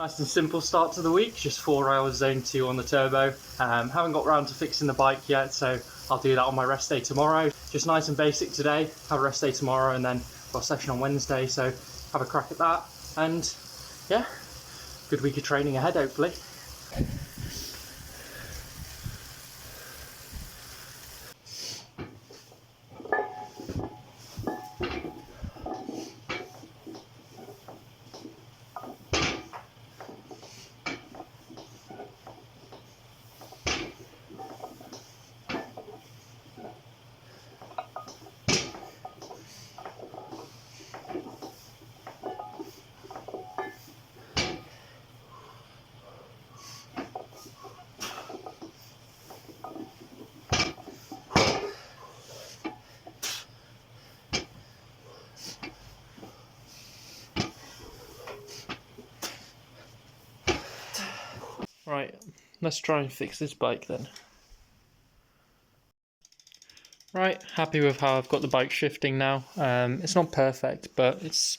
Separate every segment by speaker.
Speaker 1: Nice and simple start to the week, just 4 hours zone 2 on the turbo. Haven't got round to fixing the bike yet, so I'll do that on my rest day tomorrow. Just nice and basic today, have a rest day tomorrow, and then got a session on Wednesday, so have a crack at that. And yeah, good week of training ahead hopefully. Right, let's try and fix this bike then. Right, happy with how I've got the bike shifting now. It's not perfect, but it's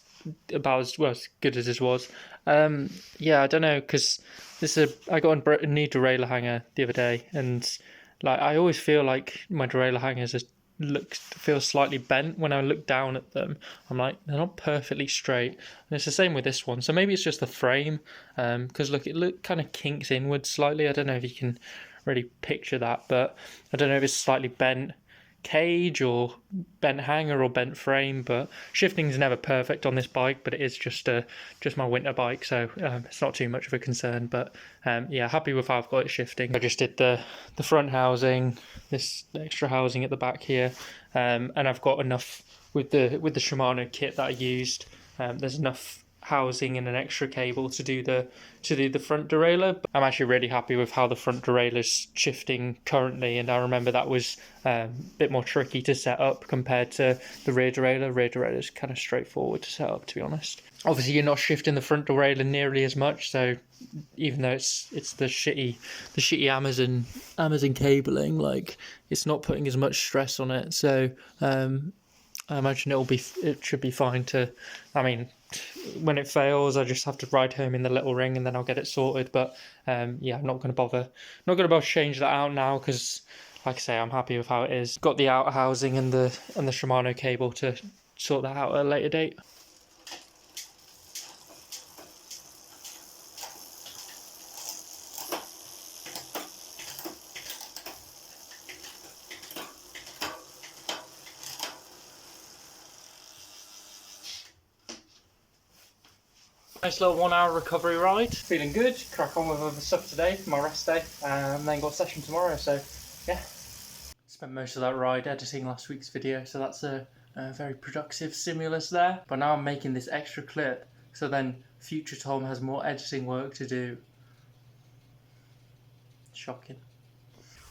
Speaker 1: about as good as it was. Yeah, I don't know, because I got a new derailleur hanger the other day, and like I always feel like my derailleur hangers feel slightly bent when I look down at them. I'm like, they're not perfectly straight, and it's the same with this one. So maybe it's just the frame, because look, it kind of kinks inwards slightly. I don't know if you can really picture that, but I don't know if it's slightly bent cage or bent hanger or bent frame, but shifting's never perfect on this bike, but it is just my winter bike, so it's not too much of a concern. But yeah, happy with how I've got it shifting. I just did the front housing, this extra housing at the back here, and I've got enough with the Shimano kit that I used. There's enough housing and an extra cable to do the front derailleur. But I'm actually really happy with how the front derailleur's shifting currently, and I remember that was a bit more tricky to set up compared to the rear derailleur. Rear derailleur is kind of straightforward to set up, to be honest. Obviously you're not shifting the front derailleur nearly as much, so even though it's the shitty Amazon cabling, like it's not putting as much stress on it, so I imagine it should be fine I mean, when it fails, I just have to ride home in the little ring and then I'll get it sorted. But yeah, I'm not going to bother to change that out now, because like I say, I'm happy with how it is. Got the outer housing and the Shimano cable to sort that out at a later date. Nice little 1 hour recovery ride. Feeling good. Crack on with other stuff today for my rest day, and then got a session tomorrow. So yeah. Spent most of that ride editing last week's video, so that's a very productive stimulus there. But now I'm making this extra clip, so then future Tom has more editing work to do. Shocking.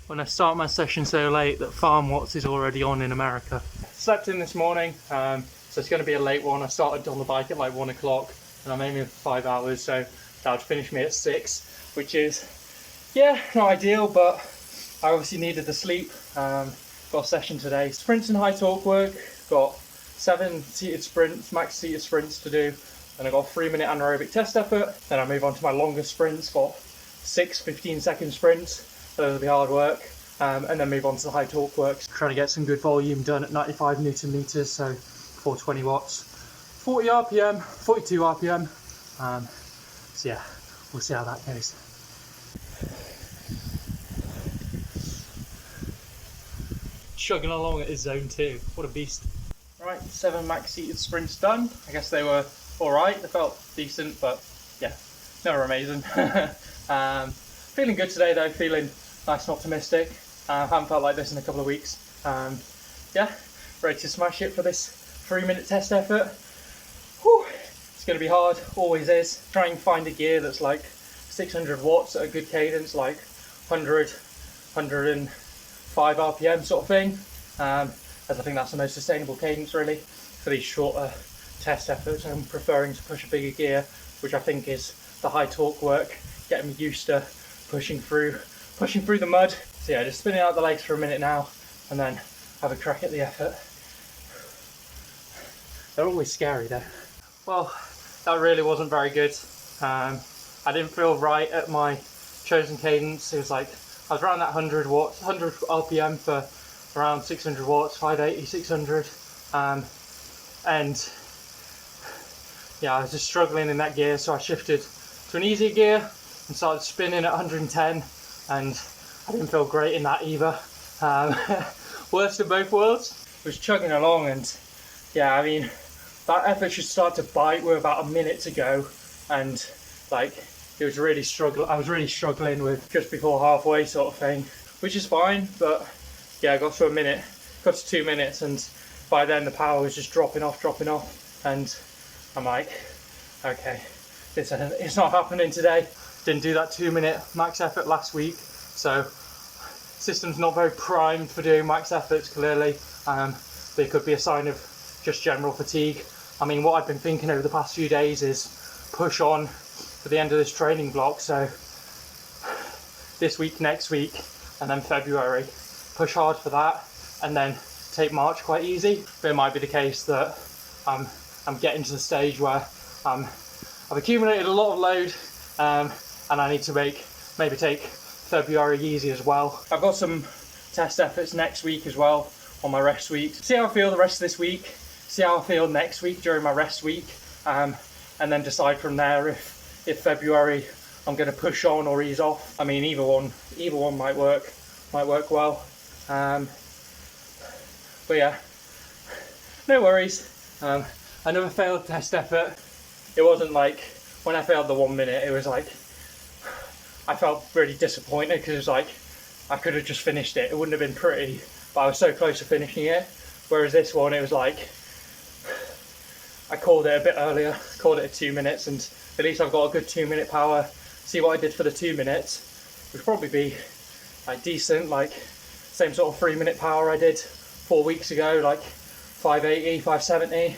Speaker 1: When I start my session so late that Farm Watts is already on in America. Slept in this morning, so it's going to be a late one. I started on the bike at like 1 o'clock. And I'm aiming for 5 hours, so that would finish me at 6, which is, yeah, not ideal, but I obviously needed the sleep. Got a session today. Sprints and high torque work, got 7 seated sprints, max seated sprints to do, then I got a 3-minute anaerobic test effort, then I move on to my longer sprints, got 6 15-second sprints, those will be hard work, and then move on to the high torque work. Trying to get some good volume done at 95 Newton meters, so 420 watts. 40 RPM, 42 RPM, so yeah, we'll see how that goes. Chugging along at his zone 2, what a beast. Right, 7 max seated sprints done. I guess they were alright, they felt decent, but yeah, never amazing. Feeling good today though, feeling nice and optimistic. Haven't felt like this in a couple of weeks. Yeah, ready to smash it for this 3-minute test effort. Whew, it's going to be hard, always is. Try and find a gear that's like 600 watts at a good cadence, like 100, 105 RPM sort of thing, as I think that's the most sustainable cadence really for these shorter test efforts. I'm preferring to push a bigger gear, which I think is the high torque work, getting me used to pushing through the mud. So yeah, just spinning out the legs for a minute now, and then have a crack at the effort. They're always scary though. Well, that really wasn't very good. I didn't feel right at my chosen cadence. It was like I was around that 100 watts, 100 RPM for around 600 watts, 580, 600, and yeah, I was just struggling in that gear, so I shifted to an easier gear and started spinning at 110, and I didn't feel great in that either. Worst of both worlds. Was chugging along, and yeah, I mean, that effort should start to bite. We're about a minute to go, and like it was really I was really struggling with just before halfway sort of thing, which is fine. But yeah, I got to a minute, got to 2 minutes, and by then the power was just dropping off, and I'm like, okay, it's not happening today. Didn't do that 2 minute max effort last week, so system's not very primed for doing max efforts clearly. They could be a sign of just general fatigue. I mean, what I've been thinking over the past few days is push on for the end of this training block, so this week, next week, and then February, push hard for that, and then take March quite easy. But it might be the case that I'm getting to the stage where I've accumulated a lot of load, and I need to maybe take February easy as well. I've got some test efforts next week as well on my rest week. See how I feel the rest of this week, see how I feel next week during my rest week, and then decide from there if February I'm going to push on or ease off. I mean, either one might work well. But yeah, no worries. Another failed test effort. It wasn't like when I failed the 1 minute, it was like I felt really disappointed because it was like I could have just finished it. It wouldn't have been pretty, but I was so close to finishing it. Whereas this one, it was like I called it a bit earlier, called it at 2 minutes, and at least I've got a good 2 minute power. See what I did for the 2 minutes would probably be like decent, like same sort of 3 minute power I did 4 weeks ago, like 580, 570,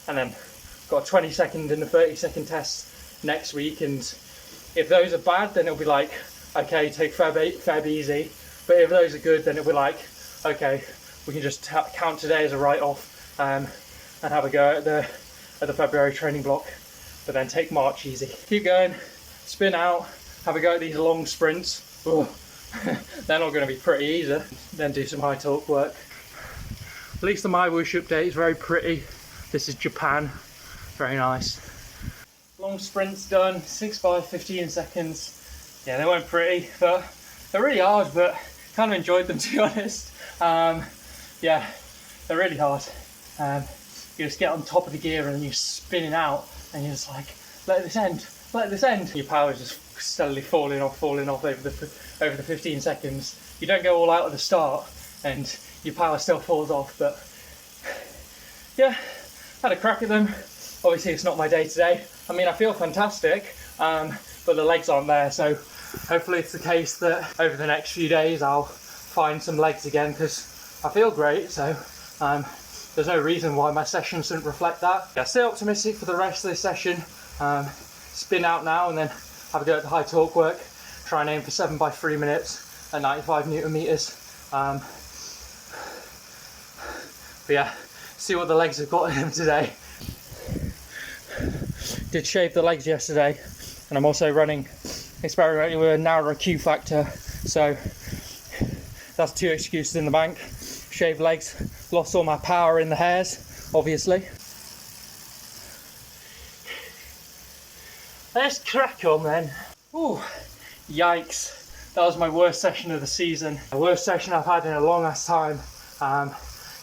Speaker 1: and then got a 20-second and a 30-second test next week, and if those are bad, then it'll be like, okay, take Feb easy, but if those are good, then it'll be like, okay, we can just count today as a write-off, and have a go at the February training block, but then take March easy. Keep going, spin out, have a go at these long sprints. They're not going to be pretty easy. Then do some high torque work. At least the My Whoosh update is very pretty. This is Japan, very nice. Long sprints done, 6 by 15 seconds. Yeah, they weren't pretty, but they're really hard, but kind of enjoyed them, to be honest. Yeah, they're really hard. You just get on top of the gear and you're spinning out, and you're just like, let this end. Your power is just steadily falling off over the 15 seconds. You don't go all out at the start, and your power still falls off, but yeah, had a crack at them. Obviously it's not my day today. I mean, I feel fantastic, but the legs aren't there, so hopefully it's the case that over the next few days I'll find some legs again, because I feel great, so there's no reason why my session shouldn't reflect that. Yeah, stay optimistic for the rest of this session. Spin out now and then have a go at the high torque work. Try and aim for 7 by 3 minutes at 95 Newton meters. But yeah, see what the legs have got in them today. Did shave the legs yesterday, and I'm also experimenting with a narrower Q factor, so that's 2 excuses in the bank. Shaved legs, lost all my power in the hairs, obviously. Let's crack on then. Ooh, yikes. That was my worst session of the season. The worst session I've had in a long ass time.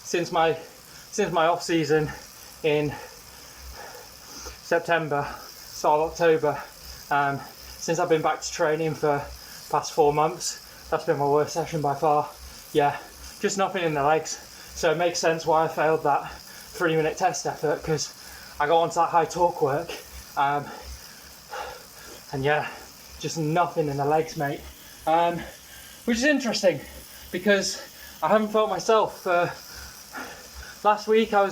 Speaker 1: Since my off season in September, start of October. Since I've been back to training for the past 4 months, that's been my worst session by far. Yeah, just nothing in the legs. So it makes sense why I failed that 3 minute test effort, because I got onto that high torque work. And yeah, just nothing in the legs, mate. Which is interesting, because I haven't felt myself. Last week I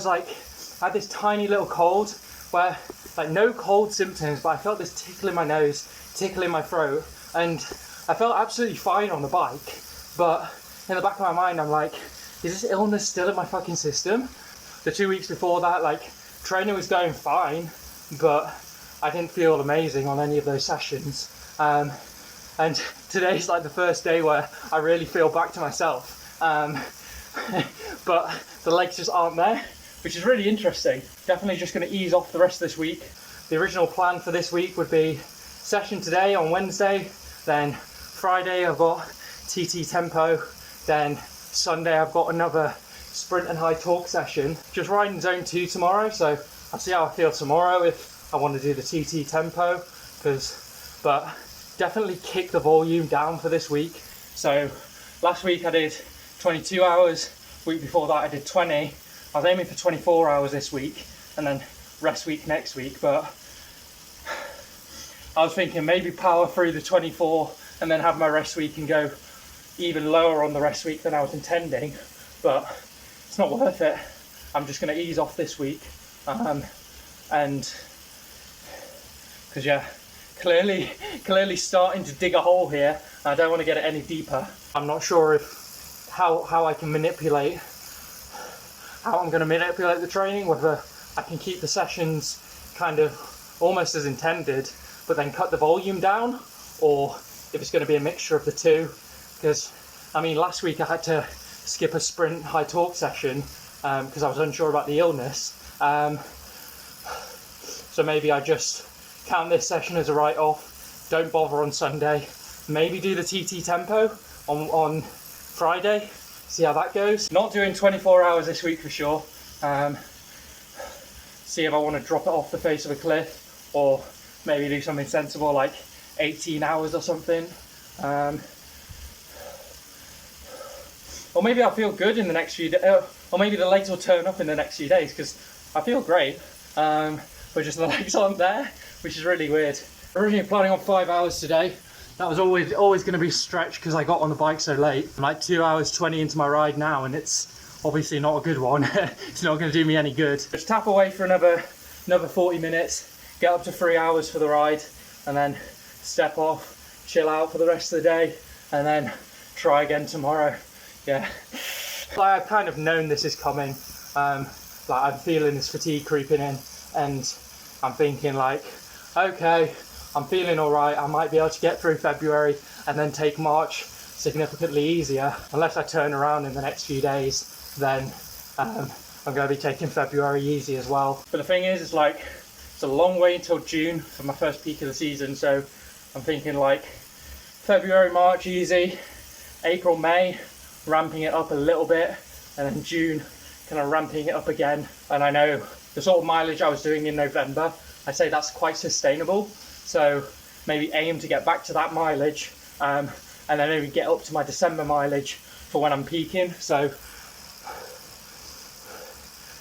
Speaker 1: had this tiny little cold, where like no cold symptoms, but I felt this tickle in my nose, tickle in my throat, and I felt absolutely fine on the bike, but in the back of my mind I'm like, is this illness still in my fucking system? The 2 weeks before that, like, training was going fine, but I didn't feel amazing on any of those sessions. And today's like the first day where I really feel back to myself. But the legs just aren't there, which is really interesting. Definitely just going to ease off the rest of this week. The original plan for this week would be session today on Wednesday, then Friday I've got TT tempo, then Sunday I've got another sprint and high torque session. Just riding zone 2 tomorrow, so I'll see how I feel tomorrow if I want to do the TT tempo, but definitely kick the volume down for this week. So last week I did 22 hours, week before that I did 20. I was aiming for 24 hours this week and then rest week next week, but I was thinking maybe power through the 24 and then have my rest week and go even lower on the rest week than I was intending, but it's not worth it. I'm just going to ease off this week, and because yeah, clearly starting to dig a hole here. I don't want to get it any deeper. I'm not sure if how I'm going to manipulate the training, whether I can keep the sessions kind of almost as intended but then cut the volume down, or if it's going to be a mixture of the two. Because I mean, last week I had to skip a sprint high torque session because I was unsure about the illness, so maybe I just count this session as a write-off, don't bother on Sunday, maybe do the TT tempo on Friday, see how that goes. Not doing 24 hours this week for sure. See if I want to drop it off the face of a cliff, or maybe do something sensible like 18 hours or something. Or maybe I'll feel good in the next few days, or maybe the legs will turn up in the next few days, because I feel great, but just the legs aren't there, which is really weird. Originally planning on 5 hours today. That was always going to be stretched because I got on the bike so late. I'm like 2 hours 20 into my ride now, and it's obviously not a good one. It's not going to do me any good. Just tap away for another 40 minutes, get up to 3 hours for the ride, and then step off, chill out for the rest of the day, and then try again tomorrow. Yeah, like I've kind of known this is coming. Like I'm feeling this fatigue creeping in, and I'm thinking like, okay, I'm feeling all right. I might be able to get through February and then take March significantly easier. Unless I turn around in the next few days, then I'm going to be taking February easy as well. But the thing is, it's a long way until June for my first peak of the season. So I'm thinking like February, March easy, April, May ramping it up a little bit, and then June kind of ramping it up again. And I know the sort of mileage I was doing in November, I say that's quite sustainable, so maybe aim to get back to that mileage, and then maybe get up to my December mileage for when I'm peaking. So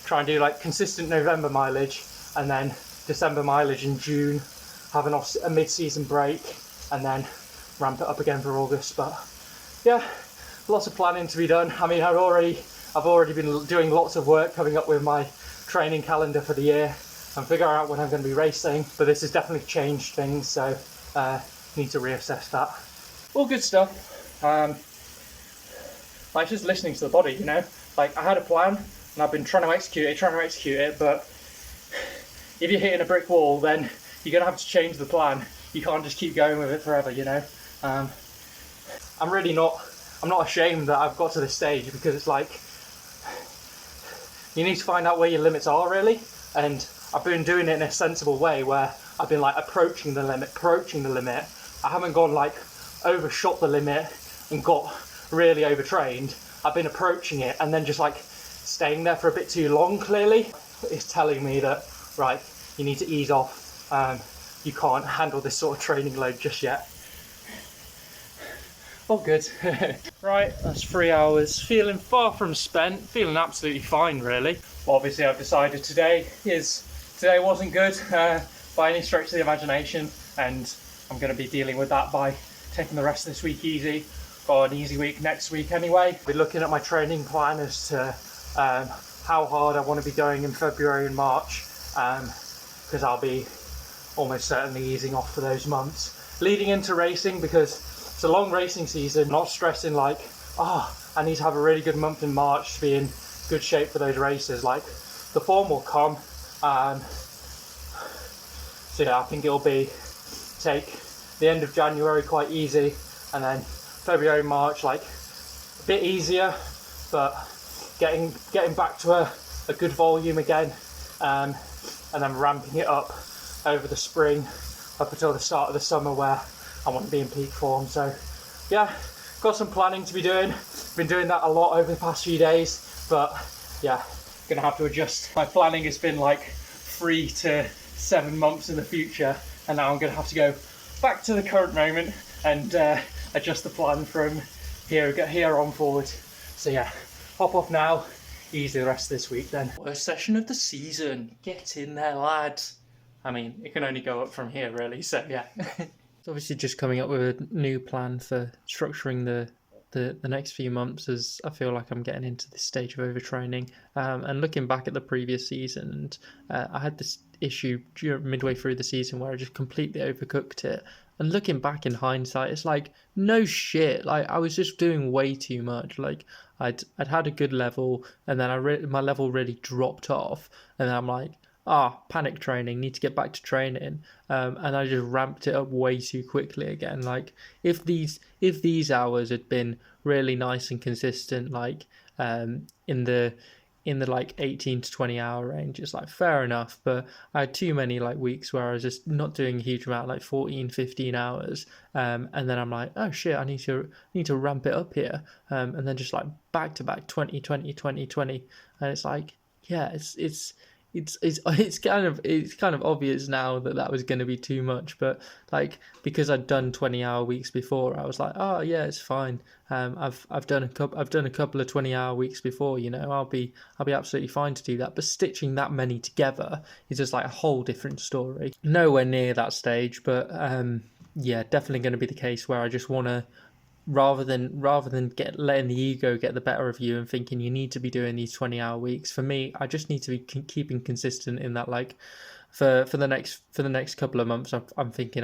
Speaker 1: try and do like consistent November mileage, and then December mileage in June, have a mid-season break, and then ramp it up again for August. But yeah, lots of planning to be done. I mean, I've already been doing lots of work coming up with my training calendar for the year and figuring out when I'm going to be racing, but this has definitely changed things, so need to reassess that. All good stuff. Like just listening to the body, you know, like I had a plan and I've been trying to execute it, but if you're hitting a brick wall, then you're going to have to change the plan. You can't just keep going with it forever, you know. I'm not ashamed that I've got to this stage, because it's like, you need to find out where your limits are really, and I've been doing it in a sensible way where I've been like approaching the limit. I haven't gone like overshot the limit and got really overtrained. I've been approaching it and then just like staying there for a bit too long. Clearly it's telling me that, right, you need to ease off. You can't handle this sort of training load just yet. All good. Right, that's 3 hours. Feeling far from spent, feeling absolutely fine really. Well, obviously I've decided today wasn't good by any stretch of the imagination, and I'm going to be dealing with that by taking the rest of this week easy. Got an easy week next week anyway. I'll be looking at my training plan as to how hard I want to be going in February and March, because I'll be almost certainly easing off for those months leading into racing, because it's a long racing season. Not stressing like, I need to have a really good month in March to be in good shape for those races. Like, the form will come. So yeah, I think it'll be take the end of January quite easy, and then February, March like a bit easier, but getting back to a good volume again, and then ramping it up over the spring up until the start of the summer where I want to be in peak form. So yeah, got some planning to be doing. Been doing that a lot over the past few days, but yeah, gonna have to adjust. My planning has been like 3 to 7 months in the future, and now I'm gonna have to go back to the current moment and adjust the plan from here on forward. So yeah, hop off now, easy the rest of this week then. Worst session of the season, get in there lads. I mean, it can only go up from here really, so yeah. It's obviously just coming up with a new plan for structuring the next few months, as I feel like I'm getting into this stage of overtraining, and looking back at the previous season, and I had this issue midway through the season where I just completely overcooked it. And looking back in hindsight, it's like, no shit, like I was just doing way too much. Like I'd had a good level, and then my level really dropped off, and then I'm like, panic training, need to get back to training, and I just ramped it up way too quickly again. Like if these hours had been really nice and consistent, like in the like 18 to 20 hour range, it's like fair enough, but I had too many like weeks where I was just not doing a huge amount, like 14, 15 hours, and then I'm like, oh shit, I need to ramp it up here, and then just like back to back 20, 20, 20, 20, and it's like, yeah, it's kind of obvious now that was going to be too much, but like because I'd done 20-hour weeks before, I was like, oh yeah, it's fine. I've done a couple of 20-hour weeks before, you know, I'll be absolutely fine to do that. But stitching that many together is just like a whole different story. Nowhere near that stage, but yeah, definitely going to be the case where I just want to, rather than letting the ego get the better of you and thinking you need to be doing these 20-hour weeks, for me, I just need to be keeping consistent in that. Like for the next couple of months, I'm thinking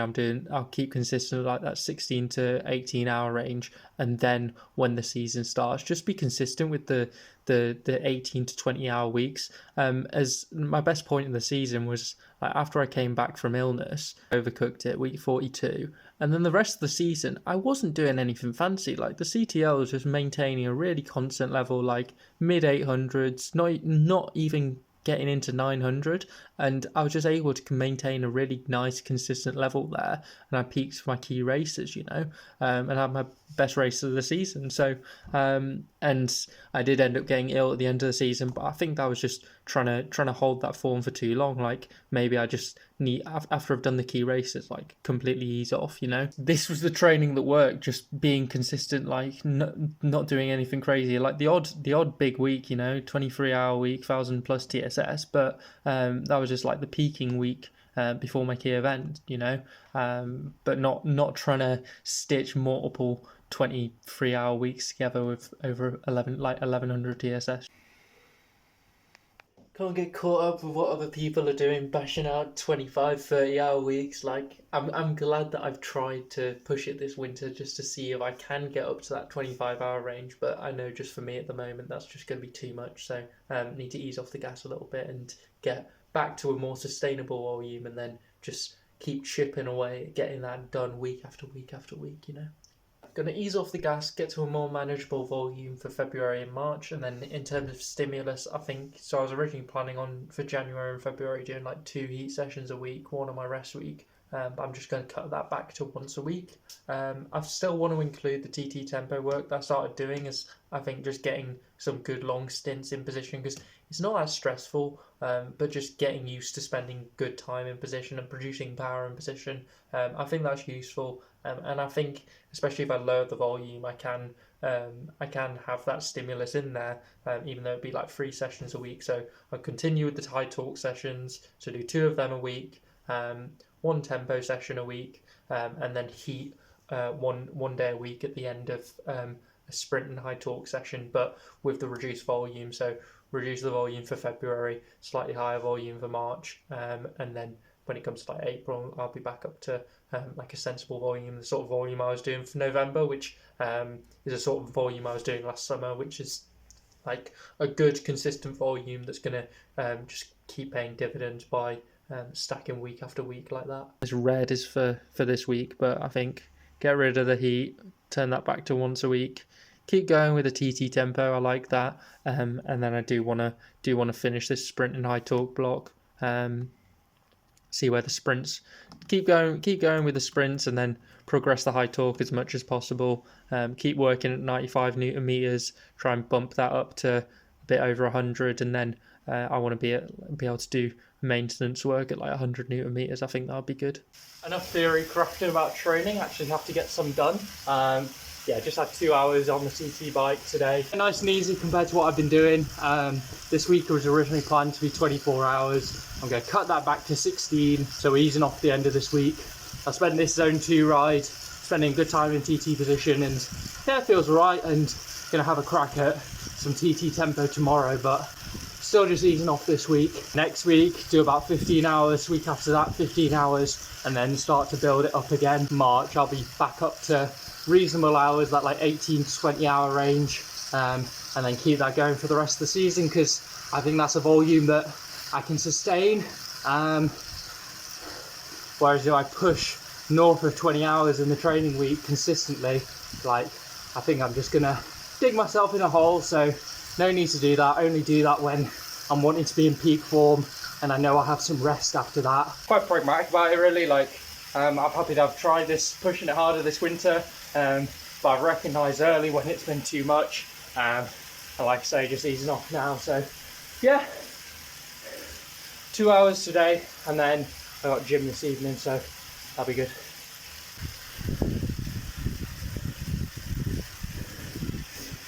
Speaker 1: I'll keep consistent like that 16 to 18 hour range, and then when the season starts, just be consistent with the 18 to 20 hour weeks. As my best point in the season was like after I came back from illness, overcooked it week 42, and then the rest of the season I wasn't doing anything fancy. Like the CTL was just maintaining a really constant level, like mid 800s, not even getting into 900, and I was just able to maintain a really nice consistent level there, and I peaked for my key races, you know, and had my best race of the season. So and I did end up getting ill at the end of the season, but I think that was just trying to hold that form for too long. Like maybe I just need, after I've done the key races, like completely ease off, you know. This was the training that worked, just being consistent, like not doing anything crazy, like the odd big week, you know, 23-hour week, 1,000 plus TSS, but that was just like the peaking week before my key event, you know, but not trying to stitch multiple 23-hour weeks together with over 1100 TSS. Can't get caught up with what other people are doing, bashing out 25, 30-hour weeks. Like I'm glad that I've tried to push it this winter just to see if I can get up to that 25-hour range, but I know just for me at the moment that's just going to be too much, so need to ease off the gas a little bit and get back to a more sustainable volume, and then just keep chipping away, getting that done week after week after week, you know. Going to ease off the gas, get to a more manageable volume for February and March, and then in terms of stimulus, I think, so I was originally planning on for January and February doing like 2 heat sessions a week, one on my rest week, but I'm just going to cut that back to once a week. I still want to include the TT tempo work that I started doing, as I think just getting some good long stints in position, because it's not as stressful, but just getting used to spending good time in position and producing power in position, I think that's useful. And I think, especially if I lower the volume, I can have that stimulus in there, even though it'd be like 3 sessions a week. So I'll continue with the high torque sessions, so do 2 of them a week, 1 tempo session a week, and then heat one day a week at the end of a sprint and high torque session, but with the reduced volume. So reduce the volume for February, slightly higher volume for March, and then when it comes to like April, I'll be back up to like a sensible volume, the sort of volume I was doing for November, which is a sort of volume I was doing last summer, which is like a good consistent volume that's going to just keep paying dividends by stacking week after week like that. This red is for this week, but I think get rid of the heat, turn that back to once a week. Keep going with the TT tempo. I like that, and then I do want to finish this sprint and high torque block. See where the sprints. Keep going with the sprints, and then progress the high torque as much as possible. Keep working at 95 Newton meters. Try and bump that up to a bit over 100, and then I want to be able to do maintenance work at like 100 Newton meters. I think that would be good. Enough theory crafting about training. Actually have to get some done. Yeah, just had 2 hours on the TT bike today. Nice and easy compared to what I've been doing. This week was originally planned to be 24 hours. I'm going to cut that back to 16, so we're easing off the end of this week. I spent this zone 2 ride, spending good time in TT position, and yeah, it feels right, and going to have a crack at some TT tempo tomorrow, but still just easing off this week. Next week, do about 15 hours, week after that 15 hours, and then start to build it up again. March, I'll be back up to reasonable hours, that like 18 to 20 hour range, and then keep that going for the rest of the season, because I think that's a volume that I can sustain. Whereas if I push north of 20 hours in the training week consistently, like, I think I'm just gonna dig myself in a hole. So no need to do that. Only do that when I'm wanting to be in peak form, and I know I'll have some rest after that. Quite pragmatic about it, really. Like, I'm happy to have tried this, pushing it harder this winter, but I've recognised early when it's been too much, and like I say, just easing off now. So yeah, 2 hours today, and then I got gym this evening, so that'll be good.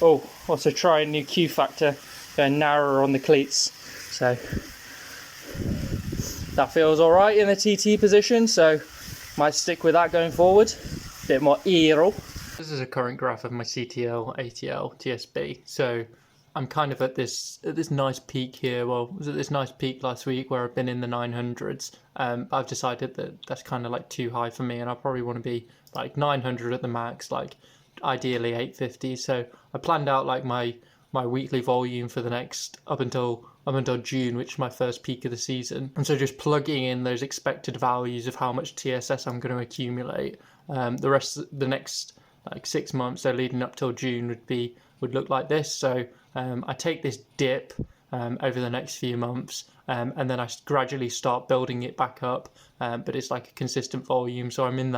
Speaker 1: Oh, also try a new Q factor, going narrower on the cleats, so that feels all right in the TT position, so might stick with that going forward. A bit more aero. This is a current graph of my CTL, ATL, TSB. So I'm kind of at this nice peak here. Well, I was at this nice peak last week where I've been in the 900s. I've decided that that's kind of like too high for me, and I probably want to be like 900 at the max, like ideally 850. So I planned out like my weekly volume for the next up until June, which is my first peak of the season. And so just plugging in those expected values of how much TSS I'm going to accumulate. The next like 6 months, so leading up till June, would look like this. So I take this dip over the next few months, and then I gradually start building it back up. But it's like a consistent volume, so I'm in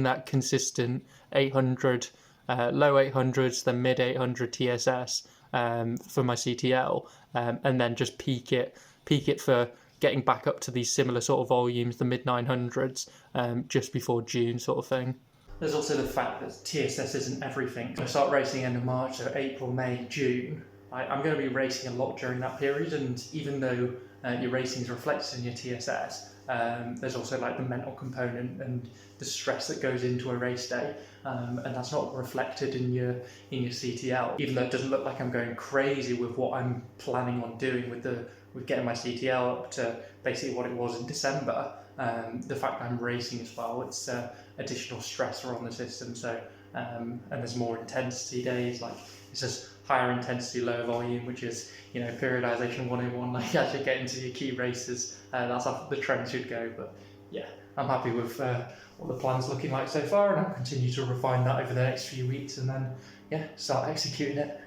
Speaker 1: that consistent 800, low 800s, then mid 800 TSS for my CTL, and then just peak it for getting back up to these similar sort of volumes, the mid 900s, just before June sort of thing. There's also the fact that TSS isn't everything. I start racing end of March, so April, May, June. I'm going to be racing a lot during that period, and even though your racing is reflected in your TSS, there's also like the mental component and the stress that goes into a race day, and that's not reflected in your CTL. Even though it doesn't look like I'm going crazy with what I'm planning on doing with getting my CTL up to basically what it was in December. The fact that I'm racing as well, it's additional stressor on the system. So and there's more intensity days, like it's just higher intensity, lower volume, which is, periodization 101. Like as you get into your key races, that's how the trend should go. But yeah, I'm happy with what the plan's looking like so far, and I'll continue to refine that over the next few weeks, and then yeah, start executing it.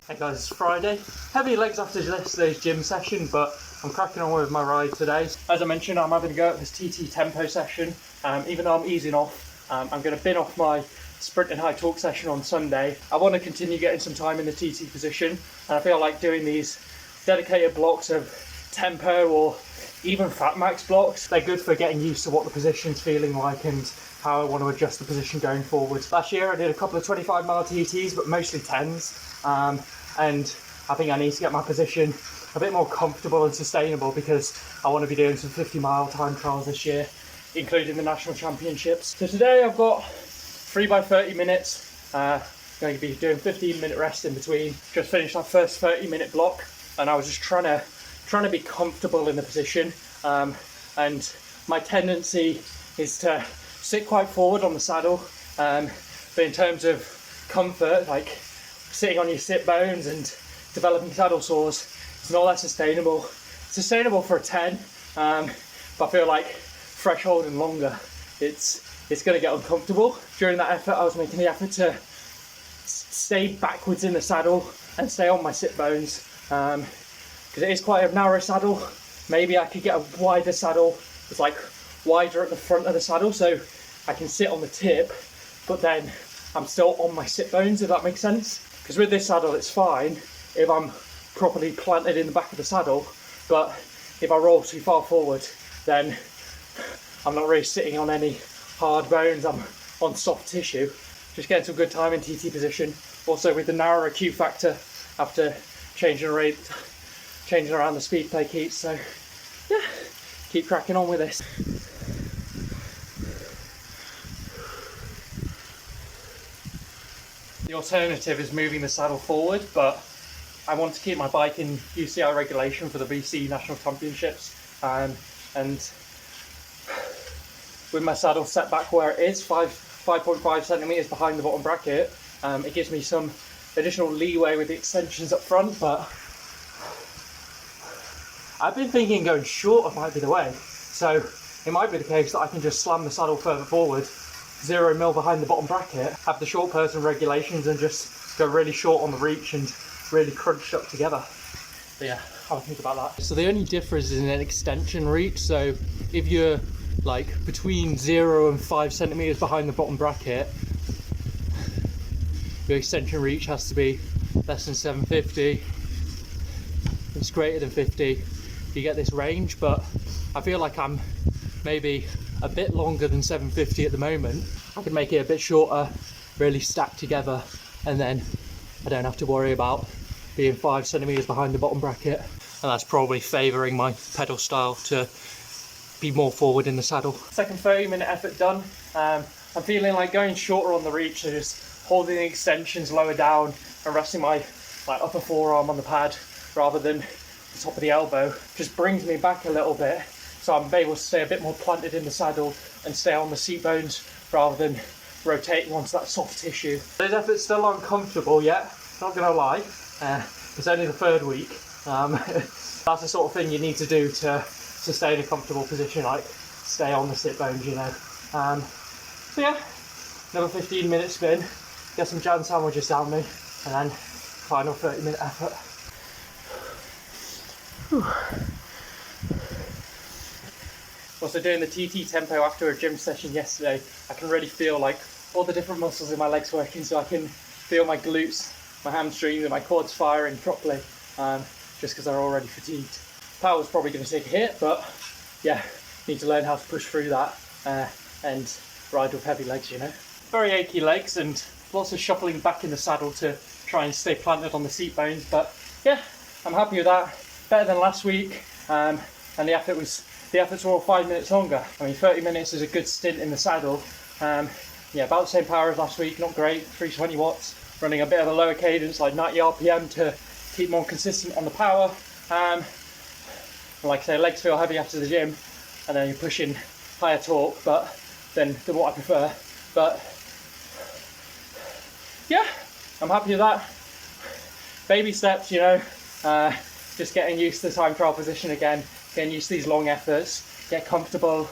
Speaker 1: Hey guys, it's Friday. Heavy legs after yesterday's gym session, but I'm cracking on with my ride today. As I mentioned, I'm having a go at this TT tempo session. Even though I'm easing off, I'm going to bin off my sprint and high torque session on Sunday. I want to continue getting some time in the TT position, and I feel like doing these dedicated blocks of tempo or even fat max blocks. They're good for getting used to what the position's feeling like and how I want to adjust the position going forward. Last year I did a couple of 25-mile TTs, but mostly 10s, and I think I need to get my position a bit more comfortable and sustainable because I want to be doing some 50-mile time trials this year, including the national championships. So today I've got 3 by 30 minutes. Going to be doing 15-minute rest in between. Just finished that first 30-minute block, and I was just trying to be comfortable in the position. And my tendency is to sit quite forward on the saddle, but in terms of comfort, like sitting on your sit bones and developing saddle sores, it's not that sustainable. It's sustainable for a 10, but I feel like threshold and longer, it's going to get uncomfortable. During that effort, I was making the effort to stay backwards in the saddle and stay on my sit bones, because it is quite a narrow saddle. Maybe I could get a wider saddle. It's like wider at the front of the saddle, so I can sit on the tip, but then I'm still on my sit bones, if that makes sense. Because with this saddle, it's fine if I'm properly planted in the back of the saddle, but if I roll too far forward, then I'm not really sitting on any hard bones, I'm on soft tissue. Just getting some good time in TT position. Also with the narrower Q factor after changing around the speed play keeps. So yeah, keep cracking on with this. The alternative is moving the saddle forward, but I want to keep my bike in UCI regulation for the BC National Championships, and with my saddle set back where it is, 5.5 centimeters behind the bottom bracket, it gives me some additional leeway with the extensions up front. But I've been thinking going shorter might be the way, so it might be the case that I can just slam the saddle further forward, 0 mil behind the bottom bracket, have the short person regulations, and just go really short on the reach and really crunched up together. But yeah, I'll think about that. So the only difference is in an extension reach. So if you're like between 0 and 5 centimeters behind the bottom bracket, your extension reach has to be less than 750. If it's greater than 50, you get this range, but I feel like I'm maybe a bit longer than 750 at the moment. I can make it a bit shorter, really stacked together, and then I don't have to worry about being 5 centimeters behind the bottom bracket. And that's probably favouring my pedal style to be more forward in the saddle. Second 30-minute effort done. I'm feeling like going shorter on the reach, so just holding the extensions lower down and resting my upper forearm on the pad rather than the top of the elbow just brings me back a little bit, so I'm able to stay a bit more planted in the saddle and stay on the seat bones rather than rotating onto that soft tissue. Those efforts still aren't comfortable yet, not gonna lie. It's only the 3rd week. That's the sort of thing you need to do to sustain a comfortable position, like stay on the sit bones, you know. So yeah, another 15-minute spin, get some jam sandwiches down me, and then final 30-minute effort. Also doing the TT tempo after a gym session yesterday, I can really feel like all the different muscles in my legs working, so I can feel my glutes, my hamstrings and my quads firing properly, just because they're already fatigued. Power's probably going to take a hit, but yeah, need to learn how to push through that and ride with heavy legs, you know. Very achy legs and lots of shuffling back in the saddle to try and stay planted on the seat bones, but yeah, I'm happy with that. Better than last week, and the efforts were all 5 minutes longer. I mean, 30 minutes is a good stint in the saddle. Yeah, about the same power as last week, not great, 320 watts, running a bit of a lower cadence, like 90 RPM to keep more consistent on the power. Like I say, legs feel heavy after the gym, and then you're pushing higher torque, but than what I prefer. But yeah, I'm happy with that. Baby steps, you know, just getting used to the time trial position again, getting used to these long efforts, get comfortable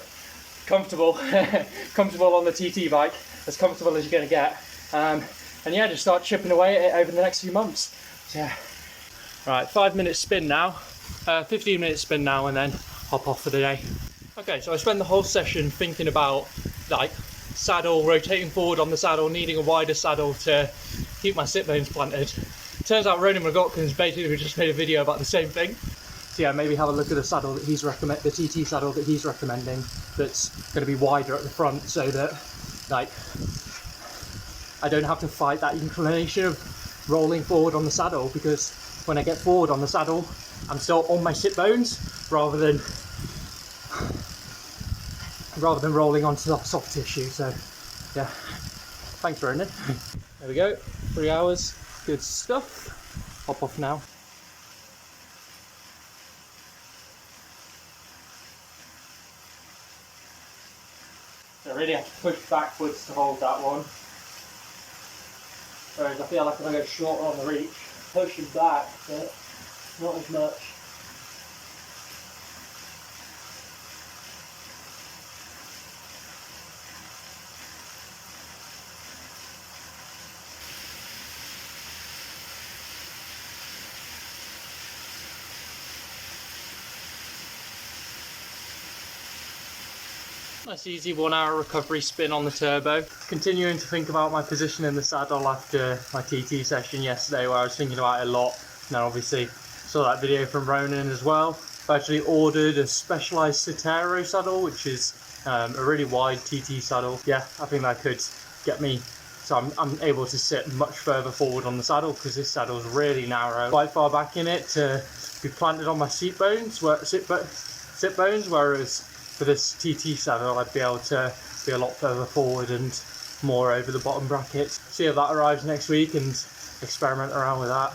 Speaker 1: comfortable on the TT bike, as comfortable as you're going to get, and yeah, just start chipping away at it over the next few months. So, yeah. Right, 5-minute spin now, 15-minute spin now, and then hop off for the day. Okay, so I spent the whole session thinking about like saddle, rotating forward on the saddle, needing a wider saddle to keep my sit bones planted. Turns out Ronan McGockins basically just made a video about the same thing. So So yeah, maybe have a look at the saddle that the TT saddle that he's recommending. That's going to be wider at the front, so that like I don't have to fight that inclination of rolling forward on the saddle, because when I get forward on the saddle, I'm still on my sit bones rather than rolling onto the soft tissue. So yeah, thanks Ronan. There we go, 3 hours, good stuff. Hop off now. So I really have to push backwards to hold that one. Whereas I feel like if I go shorter on the reach, pushing back, but not as much. Nice easy 1 hour recovery spin on the turbo. Continuing to think about my position in the saddle after my TT session yesterday, where I was thinking about it a lot. Now obviously saw that video from Ronan as well. I actually ordered a specialised Citero saddle, which is a really wide TT saddle. Yeah, I think that could get me, so I'm able to sit much further forward on the saddle, because this saddle is really narrow. Quite far back in it to be planted on my sit bones, whereas for this TT saddle I'd be able to be a lot further forward and more over the bottom brackets. See if that arrives next week and experiment around with that.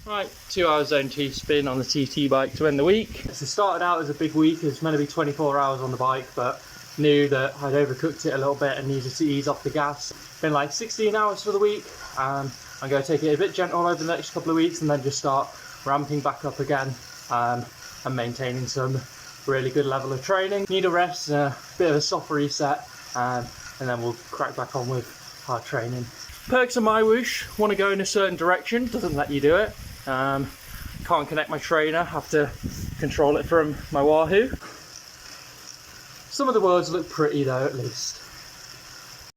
Speaker 1: Right, 2 hour zone 2 spin on the TT bike to end the week. So it started out as a big week. It was meant to be 24 hours on the bike, but knew that I'd overcooked it a little bit and needed to ease off the gas. Been like 16 hours for the week. I'm going to take it a bit gentle over the next couple of weeks and then just start ramping back up again and maintaining some really good level of training. Need a rest, a bit of a soft reset, and then we'll crack back on with hard training. Perks of my whoosh: want to go in a certain direction, doesn't let you do it. Can't connect my trainer, have to control it from my Wahoo. Some of the words look pretty though, at least.